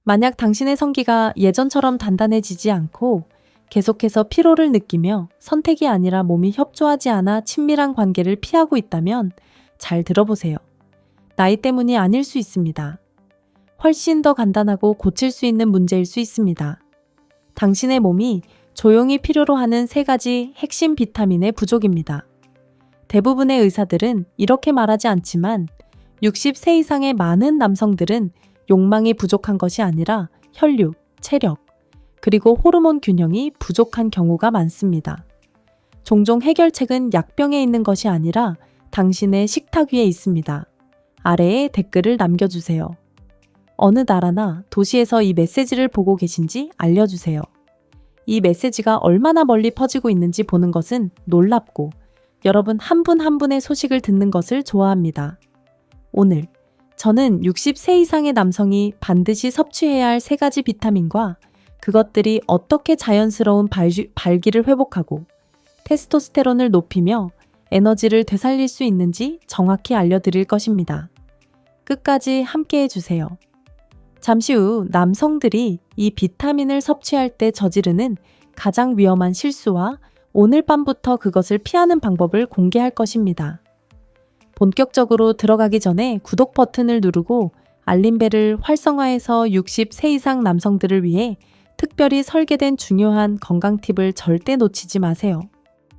만약 당신의 성기가 예전처럼 단단해지지 않고 계속해서 피로를 느끼며 선택이 아니라 몸이 협조하지 않아 친밀한 관계를 피하고 있다면 잘 들어보세요. 나이 때문이 아닐 수 있습니다. 훨씬 더 간단하고 고칠 수 있는 문제일 수 있습니다. 당신의 몸이 조용히 필요로 하는 3가지 핵심 비타민의 부족입니다. 대부분의 의사들은 이렇게 말하지 않지만 60세 이상의 많은 남성들은 욕망이 부족한 것이 아니라 혈류, 체력, 그리고 호르몬 균형이 부족한 경우가 많습니다. 종종 해결책은 약병에 있는 것이 아니라 당신의 식탁 위에 있습니다. 아래에 댓글을 남겨주세요. 어느 나라나 도시에서 이 메시지를 보고 계신지 알려주세요. 이 메시지가 얼마나 멀리 퍼지고 있는지 보는 것은 놀랍고 여러분 한 분 한 분의 소식을 듣는 것을 좋아합니다. 오늘 저는 60세 이상의 남성이 반드시 섭취해야 할 3가지 비타민과 그것들이 어떻게 자연스러운 발기를 회복하고 테스토스테론을 높이며 에너지를 되살릴 수 있는지 정확히 알려드릴 것입니다. 끝까지 함께 해주세요. 잠시 후 남성들이 이 비타민을 섭취할 때 저지르는 가장 위험한 실수와 오늘 밤부터 그것을 피하는 방법을 공개할 것입니다. 본격적으로 들어가기 전에 구독 버튼을 누르고 알림벨을 활성화해서 60세 이상 남성들을 위해 특별히 설계된 중요한 건강 팁을 절대 놓치지 마세요.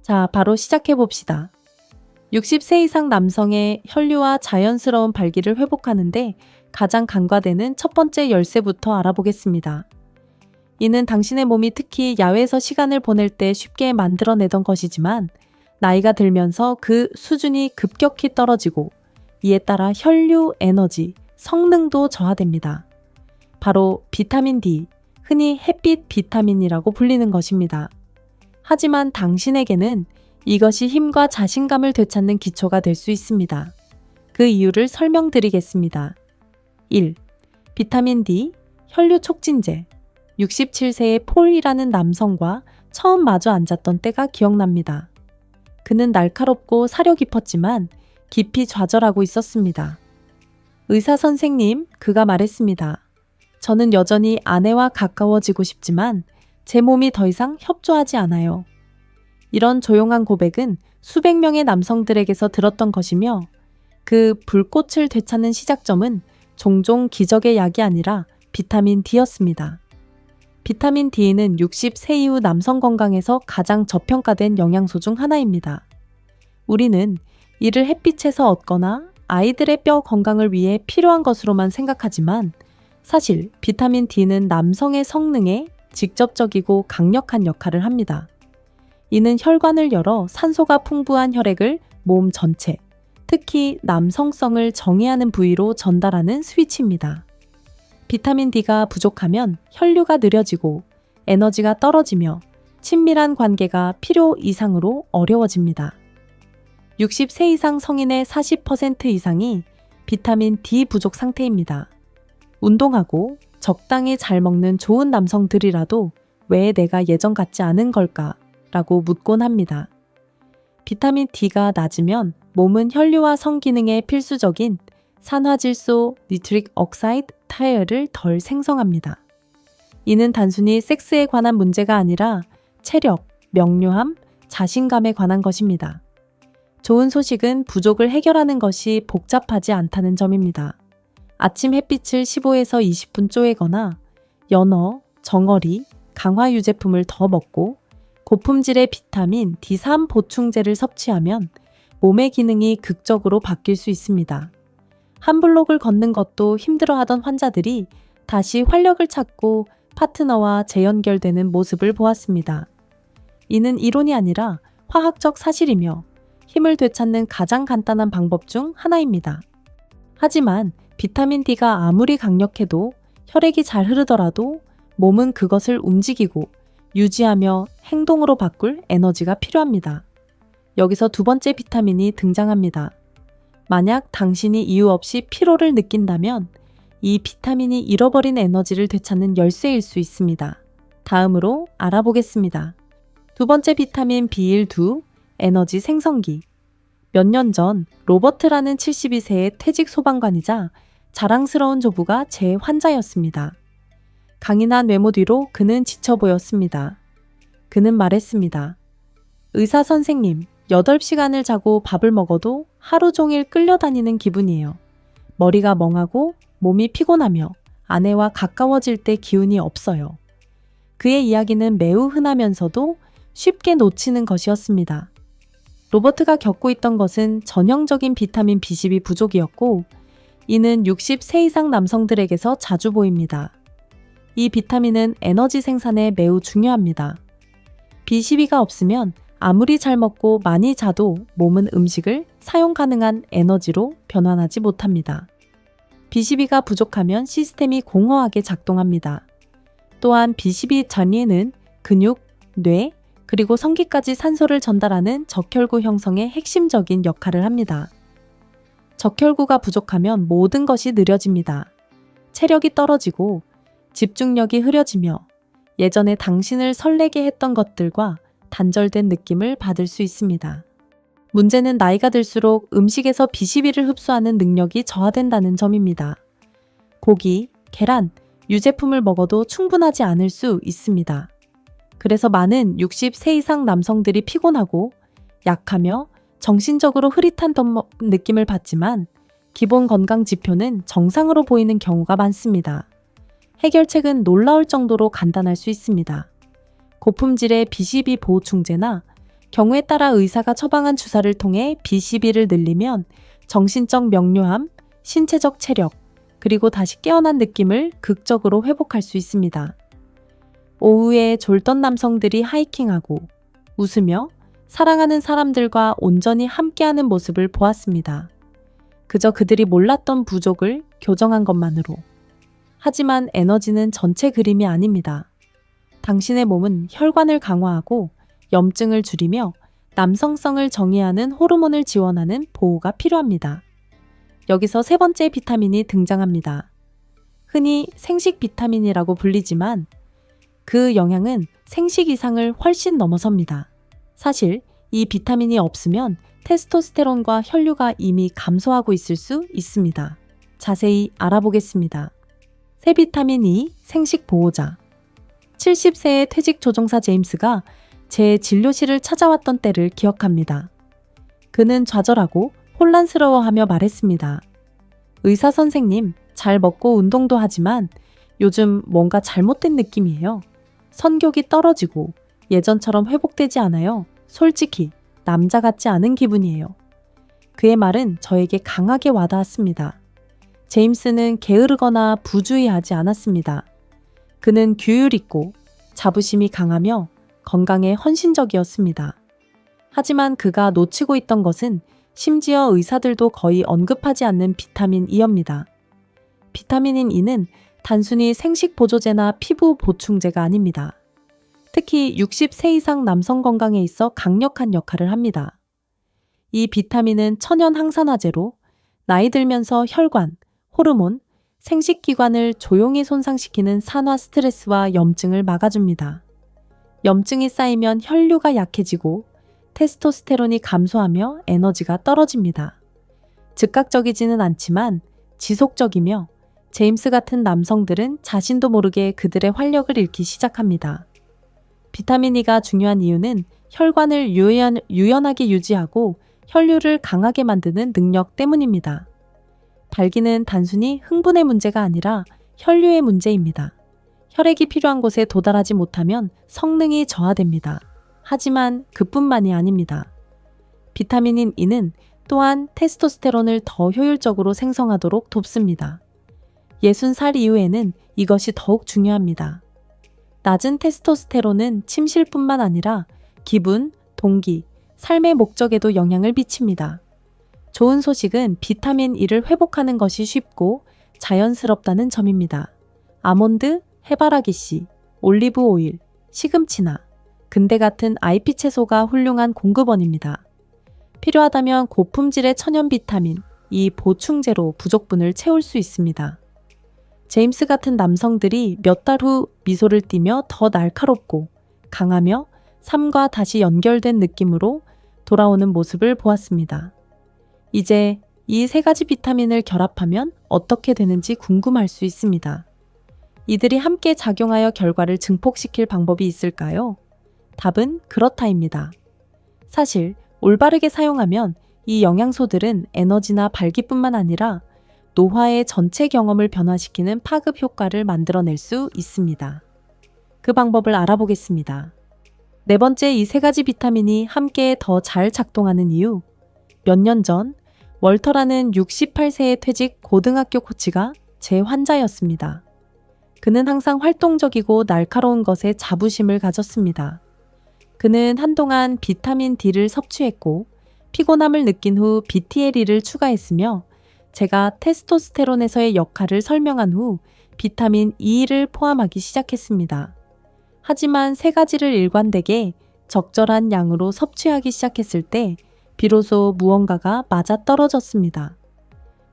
자, 바로 시작해 봅시다. 60세 이상 남성의 혈류와 자연스러운 발기를 회복하는데 가장 간과되는 첫 번째 열쇠부터 알아보겠습니다. 이는 당신의 몸이 특히 야외에서 시간을 보낼 때 쉽게 만들어내던 것이지만 나이가 들면서 그 수준이 급격히 떨어지고 이에 따라 혈류, 에너지, 성능도 저하됩니다. 바로 비타민 D, 흔히 햇빛 비타민이라고 불리는 것입니다. 하지만 당신에게는 이것이 힘과 자신감을 되찾는 기초가 될 수 있습니다. 그 이유를 설명드리겠습니다. 1. 비타민 D, 혈류 촉진제. 67세의 폴이라는 남성과 처음 마주 앉았던 때가 기억납니다. 그는 날카롭고 사려 깊었지만 깊이 좌절하고 있었습니다. 의사 선생님, 그가 말했습니다. 저는 여전히 아내와 가까워지고 싶지만 제 몸이 더 이상 협조하지 않아요. 이런 조용한 고백은 수백 명의 남성들에게서 들었던 것이며 그 불꽃을 되찾는 시작점은 종종 기적의 약이 아니라 비타민 D였습니다. 비타민 D는 60세 이후 남성 건강에서 가장 저평가된 영양소 중 하나입니다. 우리는 이를 햇빛에서 얻거나 아이들의 뼈 건강을 위해 필요한 것으로만 생각하지만 사실 비타민 D는 남성의 성능에 직접적이고 강력한 역할을 합니다. 이는 혈관을 열어 산소가 풍부한 혈액을 몸 전체, 특히 남성성을 정의하는 부위로 전달하는 스위치입니다. 비타민 D가 부족하면 혈류가 느려지고 에너지가 떨어지며 친밀한 관계가 필요 이상으로 어려워집니다. 60세 이상 성인의 40% 이상이 비타민 D 부족 상태입니다. 운동하고 적당히 잘 먹는 좋은 남성들이라도 왜 내가 예전 같지 않은 걸까? 라고 묻곤 합니다. 비타민 D가 낮으면 몸은 혈류와 성기능에 필수적인 산화질소, 니트릭 억사이드, 타이어를 덜 생성합니다. 이는 단순히 섹스에 관한 문제가 아니라 체력, 명료함, 자신감에 관한 것입니다. 좋은 소식은 부족을 해결하는 것이 복잡하지 않다는 점입니다. 아침 햇빛을 15에서 20분 쪼개거나 연어, 정어리, 강화 유제품을 더 먹고 고품질의 비타민 D3 보충제를 섭취하면 몸의 기능이 극적으로 바뀔 수 있습니다. 한 블록을 걷는 것도 힘들어하던 환자들이 다시 활력을 찾고 파트너와 재연결되는 모습을 보았습니다. 이는 이론이 아니라 화학적 사실이며 힘을 되찾는 가장 간단한 방법 중 하나입니다. 하지만 비타민 D가 아무리 강력해도 혈액이 잘 흐르더라도 몸은 그것을 움직이고 유지하며 행동으로 바꿀 에너지가 필요합니다. 여기서 두 번째 비타민이 등장합니다. 만약 당신이 이유 없이 피로를 느낀다면 이 비타민이 잃어버린 에너지를 되찾는 열쇠일 수 있습니다. 다음으로 알아보겠습니다. 두 번째 비타민 B12, 에너지 생성기. 몇 년 전 로버트라는 72세의 퇴직 소방관이자 자랑스러운 조부가 제 환자였습니다. 강인한 외모 뒤로 그는 지쳐 보였습니다. 그는 말했습니다. 의사 선생님, 8시간을 자고 밥을 먹어도 하루 종일 끌려다니는 기분이에요. 머리가 멍하고 몸이 피곤하며 아내와 가까워질 때 기운이 없어요. 그의 이야기는 매우 흔하면서도 쉽게 놓치는 것이었습니다. 로버트가 겪고 있던 것은 전형적인 비타민 B12 부족이었고, 이는 60세 이상 남성들에게서 자주 보입니다. 이 비타민은 에너지 생산에 매우 중요합니다. B12가 없으면 아무리 잘 먹고 많이 자도 몸은 음식을 사용 가능한 에너지로 변환하지 못합니다. B12가 부족하면 시스템이 공허하게 작동합니다. 또한 B12 전이에는 근육, 뇌, 그리고 성기까지 산소를 전달하는 적혈구 형성에 핵심적인 역할을 합니다. 적혈구가 부족하면 모든 것이 느려집니다. 체력이 떨어지고 집중력이 흐려지며 예전에 당신을 설레게 했던 것들과 단절된 느낌을 받을 수 있습니다. 문제는 나이가 들수록 음식에서 B12를 흡수하는 능력이 저하된다는 점입니다. 고기, 계란, 유제품을 먹어도 충분하지 않을 수 있습니다. 그래서 많은 60세 이상 남성들이 피곤하고 약하며 정신적으로 흐릿한 느낌을 받지만 기본 건강 지표는 정상으로 보이는 경우가 많습니다. 해결책은 놀라울 정도로 간단할 수 있습니다. 고품질의 B12 보충제나 경우에 따라 의사가 처방한 주사를 통해 B12를 늘리면 정신적 명료함, 신체적 체력, 그리고 다시 깨어난 느낌을 극적으로 회복할 수 있습니다. 오후에 졸던 남성들이 하이킹하고 웃으며 사랑하는 사람들과 온전히 함께하는 모습을 보았습니다. 그저 그들이 몰랐던 부족을 교정한 것만으로. 하지만 에너지는 전체 그림이 아닙니다. 당신의 몸은 혈관을 강화하고 염증을 줄이며 남성성을 정의하는 호르몬을 지원하는 보호가 필요합니다. 여기서 세 번째 비타민이 등장합니다. 흔히 생식 비타민이라고 불리지만 그 영향은 생식 이상을 훨씬 넘어섭니다. 사실 이 비타민이 없으면 테스토스테론과 혈류가 이미 감소하고 있을 수 있습니다. 자세히 알아보겠습니다. 새 비타민 E 생식 보호자. 70세의 퇴직 조종사 제임스가 제 진료실을 찾아왔던 때를 기억합니다. 그는 좌절하고 혼란스러워하며 말했습니다. 의사 선생님, 잘 먹고 운동도 하지만 요즘 뭔가 잘못된 느낌이에요. 선격이 떨어지고 예전처럼 회복되지 않아요. 솔직히 남자 같지 않은 기분이에요. 그의 말은 저에게 강하게 와닿았습니다. 제임스는 게으르거나 부주의하지 않았습니다. 그는 규율 있고 자부심이 강하며 건강에 헌신적이었습니다. 하지만 그가 놓치고 있던 것은 심지어 의사들도 거의 언급하지 않는 비타민 E입니다. 비타민 E는 단순히 생식 보조제나 피부 보충제가 아닙니다. 특히 60세 이상 남성 건강에 있어 강력한 역할을 합니다. 이 비타민은 천연 항산화제로 나이 들면서 혈관, 호르몬, 생식기관을 조용히 손상시키는 산화 스트레스와 염증을 막아줍니다. 염증이 쌓이면 혈류가 약해지고 테스토스테론이 감소하며 에너지가 떨어집니다. 즉각적이지는 않지만 지속적이며 제임스 같은 남성들은 자신도 모르게 그들의 활력을 잃기 시작합니다. 비타민 E가 중요한 이유는 혈관을 유연하게 유지하고 혈류를 강하게 만드는 능력 때문입니다. 발기는 단순히 흥분의 문제가 아니라 혈류의 문제입니다. 혈액이 필요한 곳에 도달하지 못하면 성능이 저하됩니다. 하지만 그뿐만이 아닙니다. 비타민 E는 또한 테스토스테론을 더 효율적으로 생성하도록 돕습니다. 60살 이후에는 이것이 더욱 중요합니다. 낮은 테스토스테론은 침실뿐만 아니라 기분, 동기, 삶의 목적에도 영향을 미칩니다. 좋은 소식은 비타민 E를 회복하는 것이 쉽고 자연스럽다는 점입니다. 아몬드, 해바라기씨, 올리브 오일, 시금치나 근대 같은 IP 채소가 훌륭한 공급원입니다. 필요하다면 고품질의 천연 비타민 E 보충제로 부족분을 채울 수 있습니다. 제임스 같은 남성들이 몇 달 후 미소를 띠며 더 날카롭고 강하며 삶과 다시 연결된 느낌으로 돌아오는 모습을 보았습니다. 이제 이 세 가지 비타민을 결합하면 어떻게 되는지 궁금할 수 있습니다. 이들이 함께 작용하여 결과를 증폭시킬 방법이 있을까요? 답은 그렇다입니다. 사실 올바르게 사용하면 이 영양소들은 에너지나 발기뿐만 아니라 노화의 전체 경험을 변화시키는 파급 효과를 만들어낼 수 있습니다. 그 방법을 알아보겠습니다. 네 번째, 이 세 가지 비타민이 함께 더 잘 작동하는 이유. 몇 년 전 월터라는 68세의 퇴직 고등학교 코치가 제 환자였습니다. 그는 항상 활동적이고 날카로운 것에 자부심을 가졌습니다. 그는 한동안 비타민 D를 섭취했고 피곤함을 느낀 후 BTLE를 추가했으며 제가 테스토스테론에서의 역할을 설명한 후 비타민 E를 포함하기 시작했습니다. 하지만 세 가지를 일관되게 적절한 양으로 섭취하기 시작했을 때 비로소 무언가가 맞아떨어졌습니다.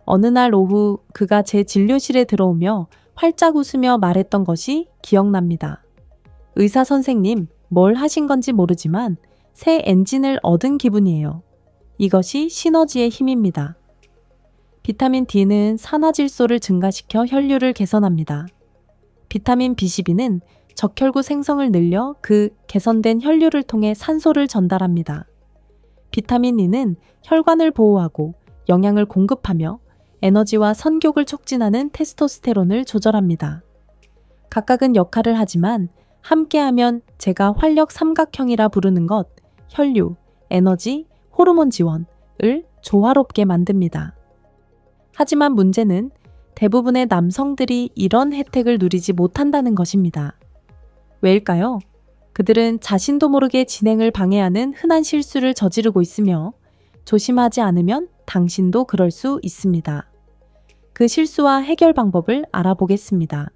어느 날 오후 그가 제 진료실에 들어오며 활짝 웃으며 말했던 것이 기억납니다. 의사 선생님, 뭘 하신 건지 모르지만 새 엔진을 얻은 기분이에요. 이것이 시너지의 힘입니다. 비타민 D는 산화질소를 증가시켜 혈류를 개선합니다. 비타민 B12는 적혈구 생성을 늘려 그 개선된 혈류를 통해 산소를 전달합니다. 비타민 E는 혈관을 보호하고 영양을 공급하며 에너지와 선교를 촉진하는 테스토스테론을 조절합니다. 각각은 역할을 하지만 함께하면 제가 활력 삼각형이라 부르는 것, 혈류, 에너지, 호르몬 지원을 조화롭게 만듭니다. 하지만 문제는 대부분의 남성들이 이런 혜택을 누리지 못한다는 것입니다. 왜일까요? 그들은 자신도 모르게 진행을 방해하는 흔한 실수를 저지르고 있으며 조심하지 않으면 당신도 그럴 수 있습니다. 그 실수와 해결 방법을 알아보겠습니다.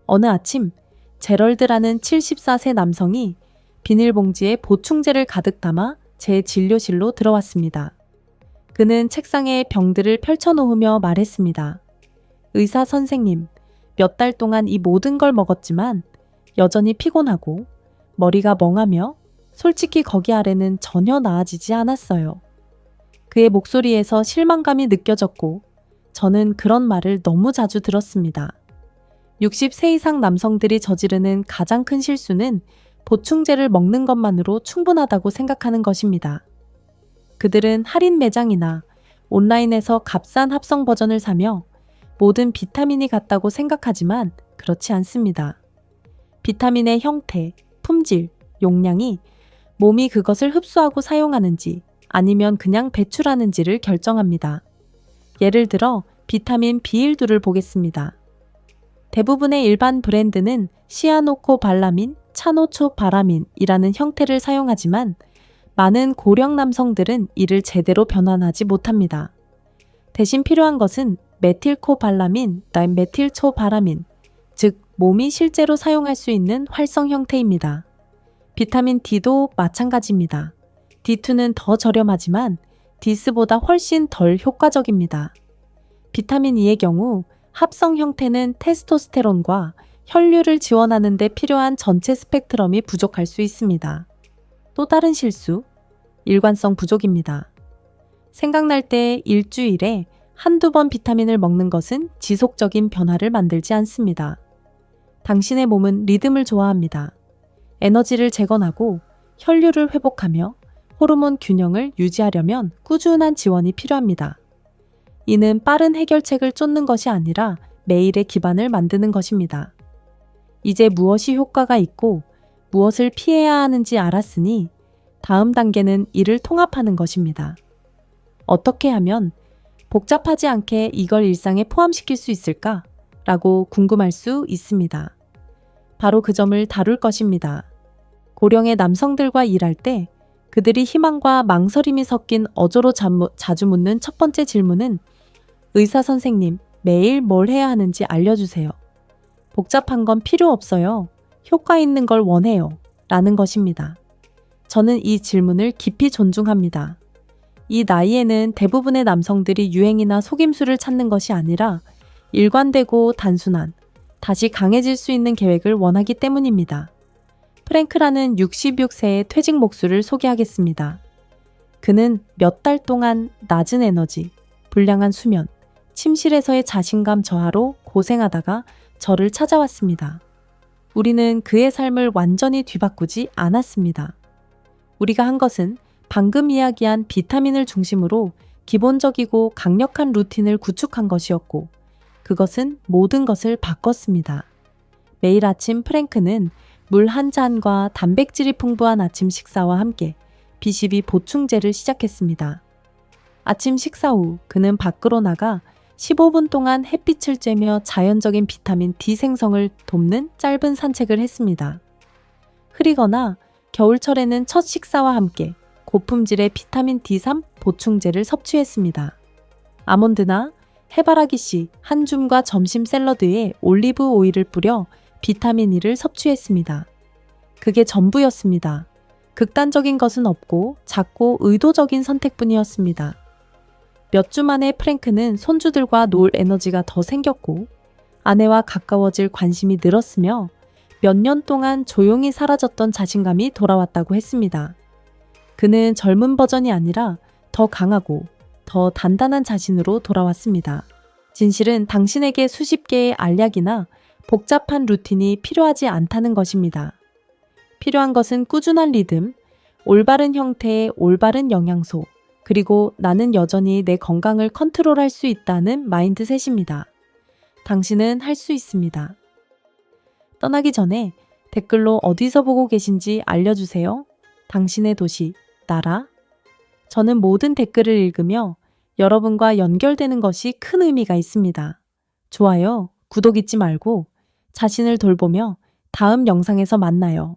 어느 아침 제럴드라는 74세 남성이 비닐봉지에 보충제를 가득 담아 제 진료실로 들어왔습니다. 그는 책상에 병들을 펼쳐놓으며 말했습니다. 의사 선생님, 몇 달 동안 이 모든 걸 먹었지만 여전히 피곤하고 머리가 멍하며 솔직히 거기 아래는 전혀 나아지지 않았어요. 그의 목소리에서 실망감이 느껴졌고 저는 그런 말을 너무 자주 들었습니다. 60세 이상 남성들이 저지르는 가장 큰 실수는 보충제를 먹는 것만으로 충분하다고 생각하는 것입니다. 그들은 할인 매장이나 온라인에서 값싼 합성 버전을 사며 모든 비타민이 같다고 생각하지만 그렇지 않습니다. 비타민의 형태, 품질, 용량이 몸이 그것을 흡수하고 사용하는지 아니면 그냥 배출하는지를 결정합니다. 예를 들어 비타민 B12를 보겠습니다. 대부분의 일반 브랜드는 시아노코발라민, 차노초바라민이라는 형태를 사용하지만 많은 고령 남성들은 이를 제대로 변환하지 못합니다. 대신 필요한 것은 메틸코발라민, 메틸초바라민, 즉 몸이 실제로 사용할 수 있는 활성 형태입니다. 비타민 D도 마찬가지입니다. D2는 더 저렴하지만 디스보다 훨씬 덜 효과적입니다. 비타민 E의 경우 합성 형태는 테스토스테론과 혈류를 지원하는 데 필요한 전체 스펙트럼이 부족할 수 있습니다. 또 다른 실수, 일관성 부족입니다. 생각날 때 일주일에 한두 번 비타민을 먹는 것은 지속적인 변화를 만들지 않습니다. 당신의 몸은 리듬을 좋아합니다. 에너지를 재건하고 혈류를 회복하며 호르몬 균형을 유지하려면 꾸준한 지원이 필요합니다. 이는 빠른 해결책을 쫓는 것이 아니라 매일의 기반을 만드는 것입니다. 이제 무엇이 효과가 있고 무엇을 피해야 하는지 알았으니 다음 단계는 이를 통합하는 것입니다. 어떻게 하면 복잡하지 않게 이걸 일상에 포함시킬 수 있을까? 라고 궁금할 수 있습니다. 바로 그 점을 다룰 것입니다. 고령의 남성들과 일할 때 그들이 희망과 망설임이 섞인 어조로 자주 묻는 첫 번째 질문은 의사 선생님, 매일 뭘 해야 하는지 알려주세요. 복잡한 건 필요 없어요. 효과 있는 걸 원해요. 라는 것입니다. 저는 이 질문을 깊이 존중합니다. 이 나이에는 대부분의 남성들이 유행이나 속임수를 찾는 것이 아니라 일관되고 단순한, 다시 강해질 수 있는 계획을 원하기 때문입니다. 프랭크라는 66세의 퇴직 목수를 소개하겠습니다. 그는 몇 달 동안 낮은 에너지, 불량한 수면, 침실에서의 자신감 저하로 고생하다가 저를 찾아왔습니다. 우리는 그의 삶을 완전히 뒤바꾸지 않았습니다. 우리가 한 것은 방금 이야기한 비타민을 중심으로 기본적이고 강력한 루틴을 구축한 것이었고, 그것은 모든 것을 바꿨습니다. 매일 아침 프랭크는 물 한 잔과 단백질이 풍부한 아침 식사와 함께 B12 보충제를 시작했습니다. 아침 식사 후 그는 밖으로 나가 15분 동안 햇빛을 쬐며 자연적인 비타민 D 생성을 돕는 짧은 산책을 했습니다. 흐리거나 겨울철에는 첫 식사와 함께 고품질의 비타민 D3 보충제를 섭취했습니다. 아몬드나 해바라기 씨 한 줌과 점심 샐러드에 올리브 오일을 뿌려 비타민 E를 섭취했습니다. 그게 전부였습니다. 극단적인 것은 없고 작고 의도적인 선택뿐이었습니다. 몇 주 만에 프랭크는 손주들과 놀 에너지가 더 생겼고, 아내와 가까워질 관심이 늘었으며 몇 년 동안 조용히 사라졌던 자신감이 돌아왔다고 했습니다. 그는 젊은 버전이 아니라 더 강하고 더 단단한 자신으로 돌아왔습니다. 진실은 당신에게 수십 개의 알약이나 복잡한 루틴이 필요하지 않다는 것입니다. 필요한 것은 꾸준한 리듬, 올바른 형태의 올바른 영양소, 그리고 나는 여전히 내 건강을 컨트롤할 수 있다는 마인드셋입니다. 당신은 할 수 있습니다. 떠나기 전에 댓글로 어디서 보고 계신지 알려주세요. 당신의 도시, 나라. 저는 모든 댓글을 읽으며 여러분과 연결되는 것이 큰 의미가 있습니다. 좋아요, 구독 잊지 말고 자신을 돌보며 다음 영상에서 만나요.